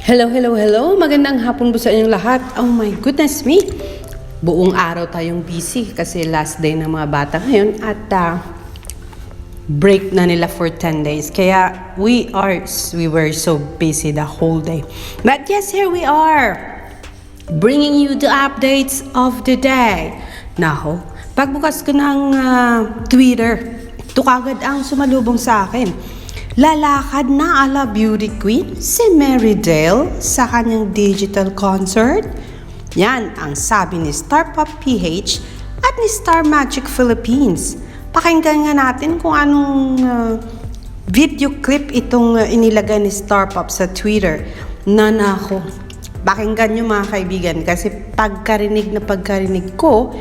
Hello, hello, hello! Magandang hapon po sa inyong lahat. Oh my goodness me! Buong araw tayong busy kasi last day ng mga bata ngayon at break na nila for 10 days. Kaya we were so busy the whole day. But yes, here we are! Bringing you the updates of the day. Naho, pagbukas ko ng Twitter, ito kagad ang sumalubong sa akin. Lalakad na ala beauty queen si Mary Dale sa kanyang digital concert. Yan ang sabi ni Star Pop PH at ni Star Magic Philippines. Pakinggan nga natin kung anong video clip itong inilagay ni Star Pop sa Twitter. Nanako, pakinggan nyo mga kaibigan kasi pagkarinig ko,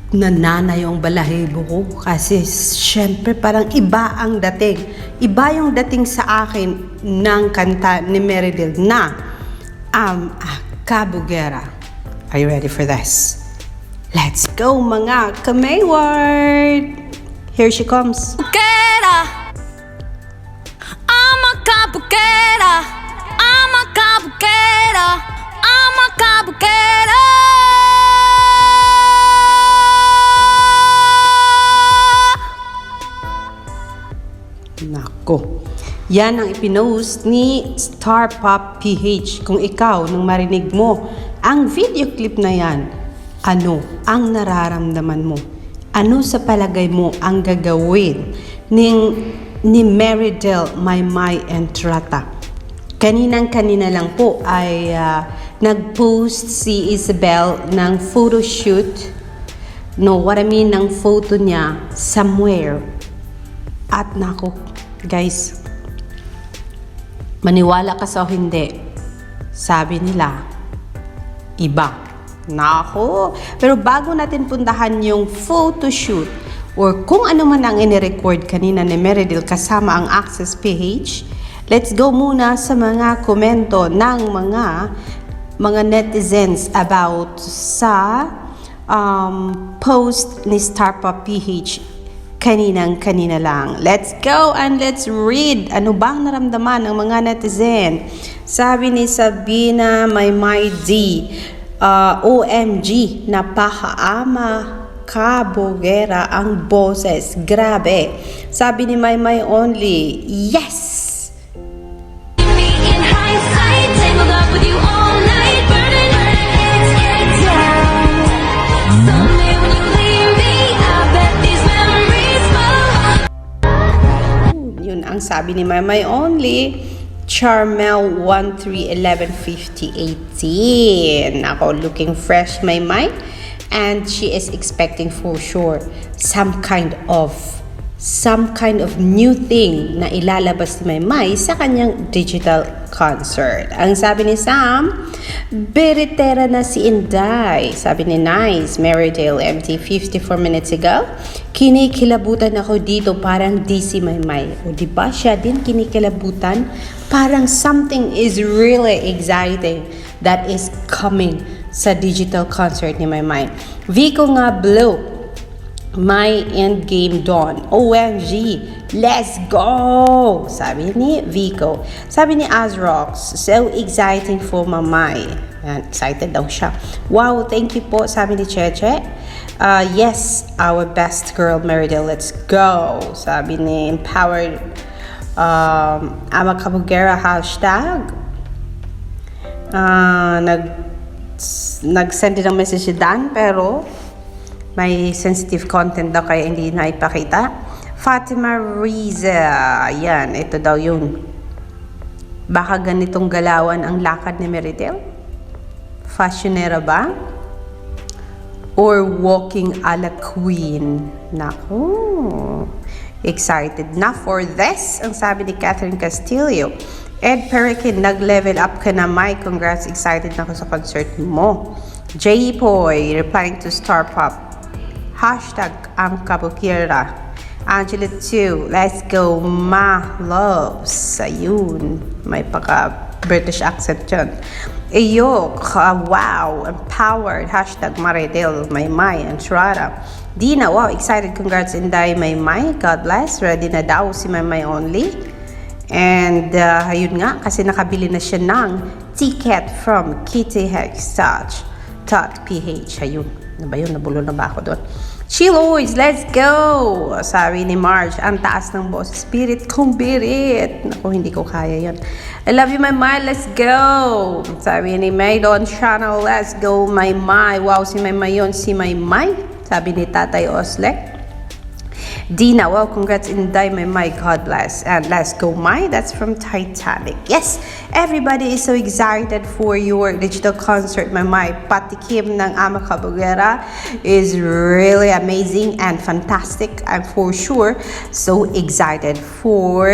nanana yung balahibo ko kasi syempre parang iba ang dating. Iba yung dating sa akin ng kanta ni Meridel na Kabugera. Are you ready for this? Let's go mga Kamayward! Here she comes. Kabugera, I'm a kabugera, I'm a kabugera, I'm a kabugera. Nako, yan ang ipinost ni Star Pop PH. Kung ikaw, nung marinig mo ang video clip na yan, ano ang nararamdaman mo? Ano sa palagay mo ang gagawin ni Meridel, Maymay, and Trata? Kaninang-kanina lang po ay nag-post si Isabel ng photoshoot. No, what I mean, ng photo niya somewhere. At nako, guys, maniwala ka sa hindi, sabi nila, iba. Nako, pero bago natin puntahan yung photoshoot or kung ano man ang inirecord kanina ni Meridel kasama ang Access PH, let's go muna sa mga komento ng mga netizens about sa post ni Star Pop PH kaninang-kanina lang. Let's go and let's read. Ano bang naramdaman ng mga netizen? Sabi ni Sabina Maymay D, OMG, napahaama kabugera ang boses. Grabe. Sabi ni Maymay Only, yes! In hindsight, tangled up with you all night, burning heads get down. Someday when you leave me, I bet these memories fall. Yun ang sabi ni Maymay Only. Charmel 13115018. Ako, looking fresh Maymay. And she is expecting for sure some kind of new thing na ilalabas ni Maymay sa kanyang digital concert. Ang sabi ni Sam, beritera na si Inday. Sabi ni Nice, Meridel MT 54 minutes ago, kinikilabutan ako dito parang DC Maymay. O diba siya din kinikilabutan? Parang something is really exciting that is coming sa digital concert ni Maymay. Vico nga Blue, My Endgame Dawn. OMG, let's go! Sabi ni Vico. Sabi ni Azrox, so exciting for Maymay. Yan, excited daw siya. Wow, thank you po. Sabi ni Cheche. Yes, our best girl Meridel, let's go. Sabi ni Empowered Ama Kabugera hashtag. Nag-send din ng message si Dan pero may sensitive content daw kaya hindi na ipakita. Fatima Riza, yan, ito daw yun. Baka ganitong galawan ang lakad ni Meridel? Fashionera ba? Or walking a la queen? Naku, excited na for this, ang sabi ni Catherine Castillo. Ed Perikin, nag-level up ka na, Mike. Congrats, excited na ako sa concert mo. J. Poy, replying to Star Pop. Hashtag ang kabukira. Angela 2, let's go, ma loves. Ayun, may paka-British accent dyan. Ayok, wow, empowered. Hashtag Maridel, Maymay, and Trata. Dina, wow, excited, congrats, Inday, Maymay. God bless, ready na daw si Maymay Only. And ayun nga, kasi nakabili na siya ng ticket from kittyhextouch.ph. Ayun, ano ba yun? Nabulo na ba ako doon? Chiloys, let's go! Sabi ni Marge, ang taas ng boss. Spirit kong birit. Naku, hindi ko kaya yun. I love you, my Mai. Let's go! Sabi ni Maydon Channel, let's go, my Mai. Wow, si my Mai yun. Si my Mai. Sabi ni Tatay Oslek. Dina, well, congrats Inday, my God bless. And let's go, Mai. That's from Titanic. Yes, everybody is so excited for your digital concert, my Patikim ng Ama Kabugera is really amazing and fantastic. I'm for sure so excited for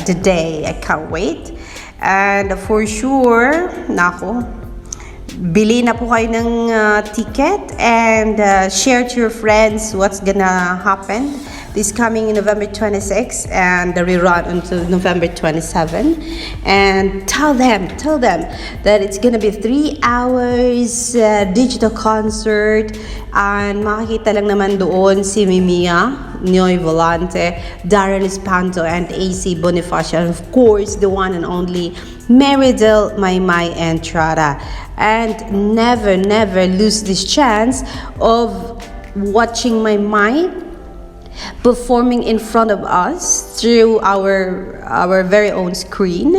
the day. I can't wait. And for sure, nako, bili na po kayo ng ticket and share to your friends what's gonna happen this coming November 26 and the rerun until November 27. And tell them that it's gonna be 3 hours digital concert, and makikita lang naman doon si Mimia, Noy Volante, Darren Espanto, and AC Bonifacio, and of course the one and only Meridel Maymay Entrada. And never lose this chance of watching my mind performing in front of us through our very own screen.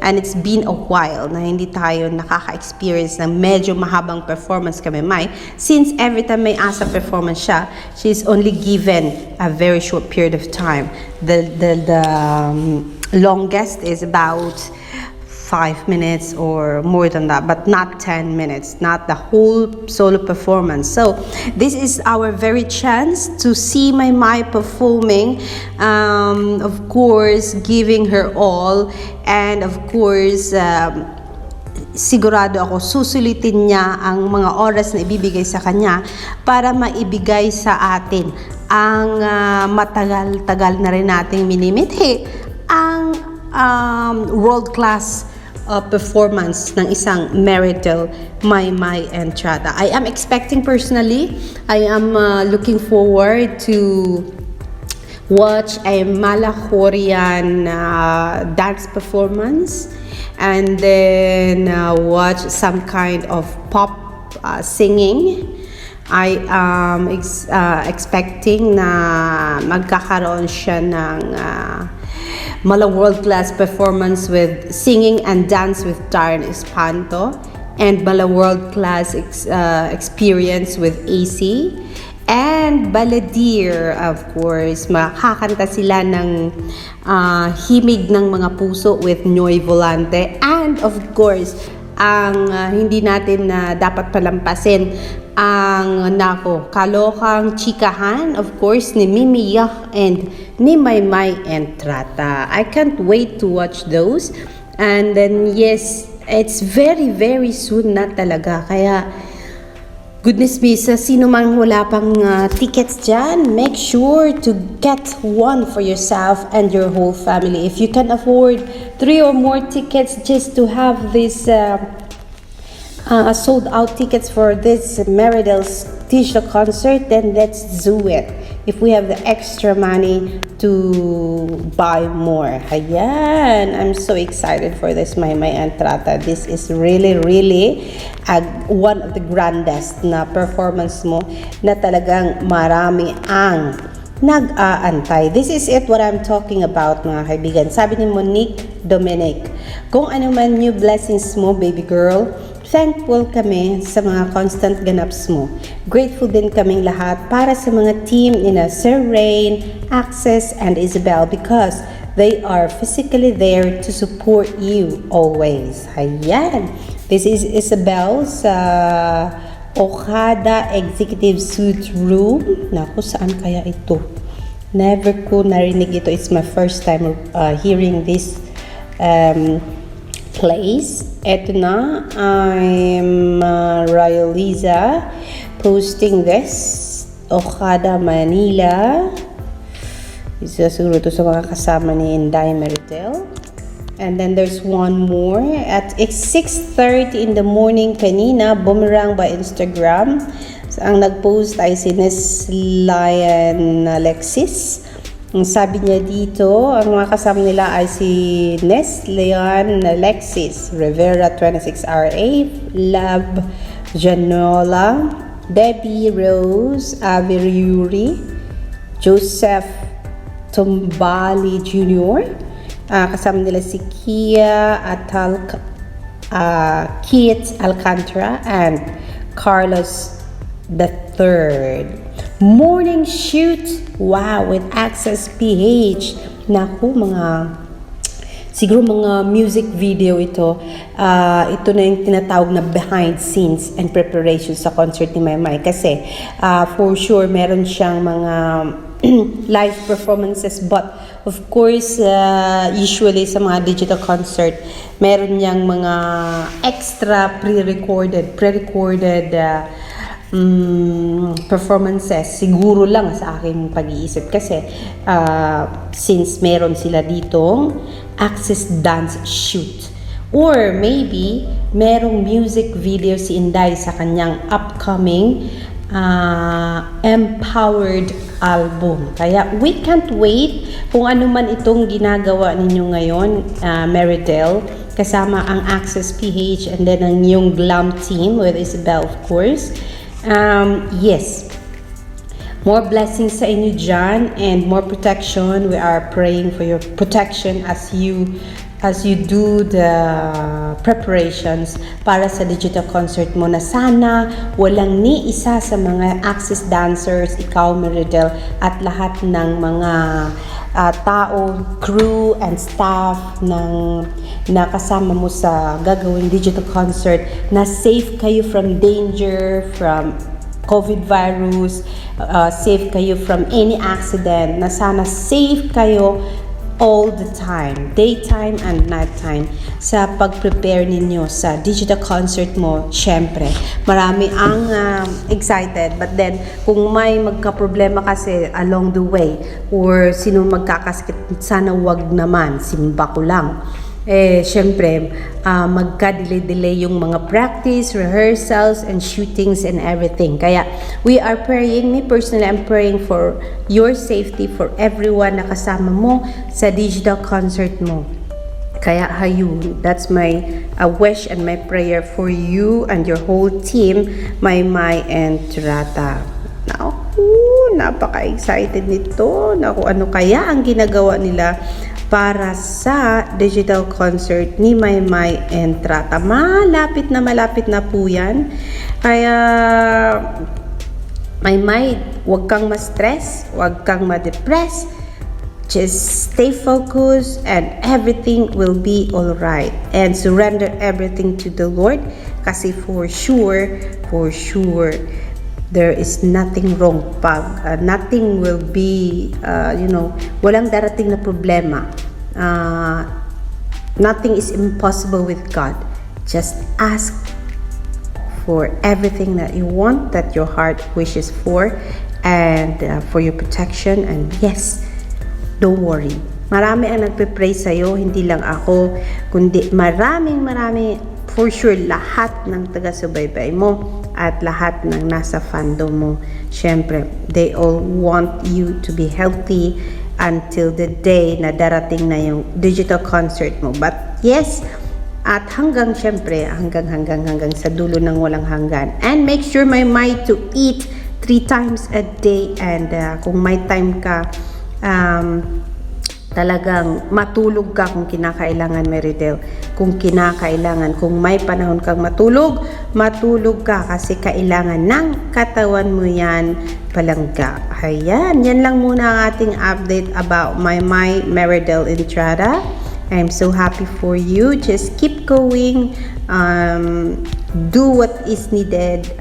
And it's been a while na hindi tayo nakaka-experience ng medyo mahabang performance kami Mai, since every time may asa performance siya, she's only given a very short period of time. The longest is about 5 minutes or more than that, but not 10 minutes, not the whole solo performance. So this is our very chance to see my Mai performing, of course giving her all, and of course sigurado ako susulitin niya ang mga oras na ibibigay sa kanya para maibigay sa atin ang matagal-tagal na rin nating minimithi, ang world-class performance ng isang Meridel Maymay Entrada. I am expecting personally, I am looking forward to watch a Malachorian dance performance, and then watch some kind of pop singing. I am expecting na magkakaroon siya ng mala world-class performance with singing and dance with Darren Espanto, and mala world-class experience with AC, and Baladir, of course. Makakanta sila ng himig ng mga puso with Noy Volante, and of course ang hindi natin dapat palampasin, ang kalokang chikahan, of course, ni Mimi Yak and ni Maymay Entrata. I can't wait to watch those. And then yes, it's very soon na talaga. Kaya goodness me, sa sino man wala pang tickets dyan, make sure to get one for yourself and your whole family. If you can afford 3 or more tickets just to have this sold out tickets for this Meridel's digital concert, then let's do it. If we have the extra money to buy more. Ayan, I'm so excited for this Maymay Entrata. This is really one of the grandest na performance mo na talagang marami ang nag-aantay. This is it, what I'm talking about, mga kaibigan. Sabi ni Monique Dominic, kung ano man new blessings mo, baby girl, thankful kami sa mga constant ganaps mo. Grateful din kaming lahat para sa mga team nina Sir Rain, Access, and Isabel, because they are physically there to support you always. Ayan. This is Isabel sa Okada Executive Suite Room. Naku, saan kaya ito? Never ko narinig ito. It's my first time hearing this place. Eto na, I'm Ryoliza posting this. Okada, Manila. Isa siguro ito sa mga kasama ni Inday Meridel. And then there's one more at 6:30 in the morning kanina, Boomerang by Instagram. So, ang nag-post ay si Miss Lion Alexis. Ang sabi niya dito, ang mga kasama nila ay si Nes Leon Alexis Rivera 26RA, Lab Janola, Debbie Rose Averiuri, Joseph Tumbali Jr. Kasama nila si Kia Keith Alcantara and Carlos the Third. Morning shoot, wow, with Access PH. Naku, siguro mga music video ito. Ito na yung tinatawag na behind scenes and preparations sa concert ni Maymay. Kasi, for sure, meron siyang mga live performances. But, of course, usually sa mga digital concert, meron niyang mga extra pre-recorded performances, siguro lang sa aking pag-iisip kasi since meron sila ditong Access Dance Shoot, or maybe merong music video si Inday sa kanyang upcoming Empowered album. Kaya we can't wait kung ano man itong ginagawa ninyo ngayon, Meridel, kasama ang Access PH and then ang yung glam team with Isabel, of course. Yes, more blessings sa inyo dyan and more protection. We are praying for your protection as you do the preparations para sa digital concert mo, na sana walang ni isa sa mga Access dancers, ikaw Meridel, at lahat ng mga tao, crew and staff na kasama mo sa gagawing digital concert, na safe kayo from danger, from COVID virus, safe kayo from any accident, na sana safe kayo all the time, daytime and nighttime, sa pag-prepare ninyo sa digital concert mo. Syempre, marami ang excited, but then kung may magka-problema kasi along the way or sino magkakasakit, sana wag naman, simba ko lang. Syempre, magka-delay yung mga practice, rehearsals, and shootings and everything. Kaya, we are praying, me personally, I'm praying for your safety, for everyone na kasama mo sa digital concert mo. Kaya, hayun, that's my wish and my prayer for you and your whole team, Maymay and Turata. Naku, napaka-excited nito. Naku, ano kaya ang ginagawa nila para sa digital concert ni Maymay and Trata. Malapit na po yan. Kaya, Maymay, huwag kang ma-stress, huwag kang ma-depress. Just stay focused and everything will be alright. And surrender everything to the Lord. Kasi for sure, there is nothing wrong pag nothing will be, walang darating na problema. Nothing is impossible with God. Just ask for everything that you want, that your heart wishes for, and for your protection. And yes, don't worry. Marami ang nagpe-pray sa'yo, hindi lang ako, kundi marami, for sure, lahat ng taga-subaybay mo at lahat ng nasa fandom mo. Syempre, they all want you to be healthy until the day na darating na yung digital concert mo. But yes, at hanggang sa dulo ng walang hanggan. And make sure Maymay to eat 3 times a day, and kung may time ka, talagang matulog ka kung kinakailangan, Meridel. Kung may panahon kang matulog ka kasi kailangan ng katawan mo yan palangga. Ayan, yan lang muna ang ating update about Maymay Meridel Entrada. I'm so happy for you. Just keep going. Do what is needed.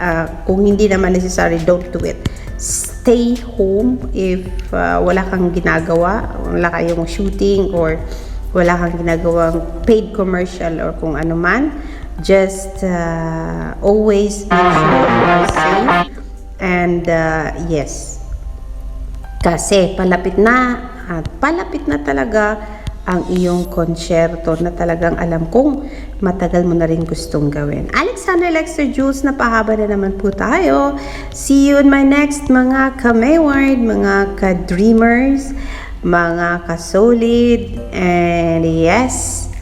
Kung hindi naman necessary, don't do it. Stay home if wala kang ginagawa, wala kayong shooting, or wala kang ginagawang paid commercial or kung ano man. Just always make sure you are safe. And yes, kasi palapit na talaga ang iyong konsyerto na talagang alam kong matagal mo na rin gustong gawin. Alexander Lexter Jules, napahaba na naman po tayo. See you in my next mga ka-Mayward, mga ka-Dreamers, mga kasolid. And yes,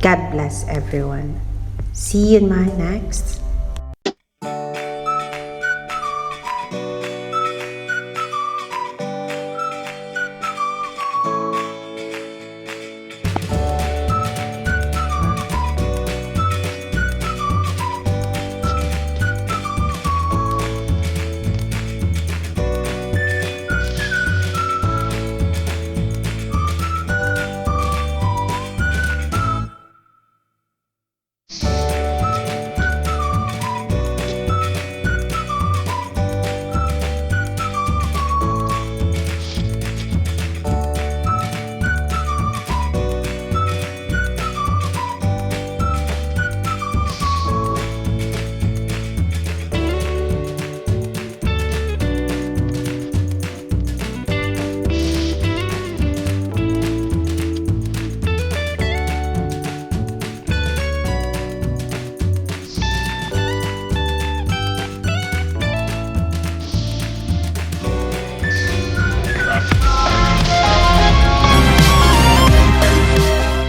God bless everyone. See you in my next